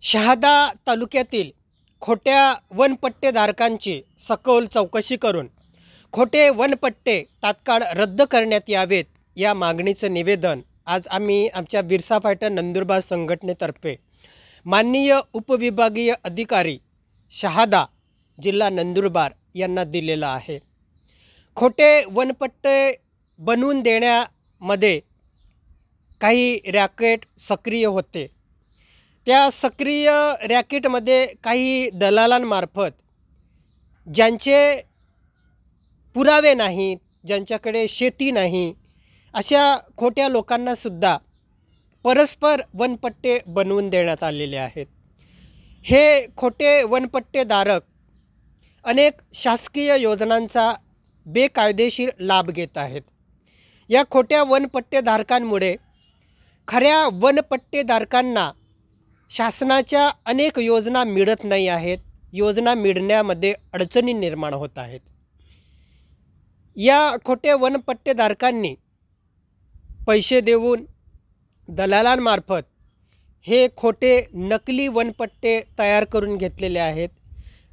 शहादा तालुक्यातील खोट्या वनपट्टेधारकांची सखोल चौकशी करून खोटे वनपट्टे तात्काळ रद्द करण्यात यावेत या मागणीचं निवेदन आज आम्ही आमच्या बिरसा फायटर नंदुरबार संघटनेतर्फे माननीय उपविभागीय अधिकारी शहादा जिल्हा नंदुरबार यांना दिलेला आहे। खोटे वनपट्टे बनवून देण्यामध्ये काही रॅकेट सक्रिय होते। त्या सक्रिय रॅकेटमध्ये काही दलालांमार्फत ज्यांचे पुरावे नाहीत, ज्यांच्याकडे शेती नाही, अशा खोट्या लोकांनासुद्धा परस्पर वनपट्टे बनवून देण्यात आलेले आहेत। हे खोटे वनपट्टेधारक अनेक शासकीय योजनांचा बेकायदेशीर लाभ घेत आहेत। या खोट्या वनपट्टेधारकांमुळे खऱ्या वनपट्टेधारकांना शासनाच्या अनेक योजना मिळत नाही आहेत। योजना मिळण्यामध्ये अडचणी निर्माण होत आहेत। या खोट्या वनपट्टेधारकांनी पैसे देऊन दलालांमार्फत हे खोटे नकली वनपट्टे तयार करून घेतलेले आहेत,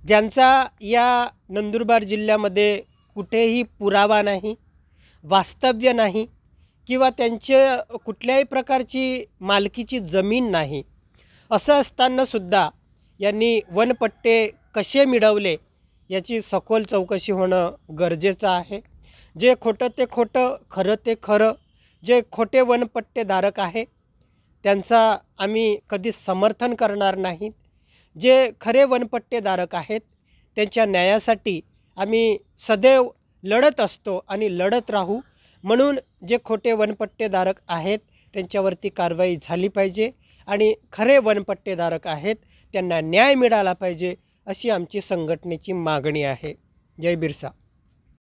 ज्यांचा या नंदुरबार जिल्ह्यामध्ये कुठेही पुरावा नाही, वास्तव्य नाही किंवा त्यांचे कुठल्याही प्रकारची मालकीची जमीन नाही। असं असतानासुद्धा यांनी वनपट्टे कसे मिळवले याची सखोल चौकशी होणं गरजेचं आहे। जे खोटं ते खोटं, खरं ते खरं, जे खोटे वनपट्टेधारक आहे त्यांचा आम्ही कधीच समर्थन करणार नाहीत। जे खरे वनपट्टेधारक आहेत त्यांच्या न्यायासाठी आम्ही सदैव लढत असतो आणि लढत राहू। म्हणून जे खोटे वनपट्टेधारक आहेत त्यांच्यावरती कारवाई झाली पाहिजे आणि खरे वनपट्टेधारक आहेत त्यांना न्याय मिळाला पाहिजे, अशी आमची संघटनेची मागणी आहे। जय बिरसा।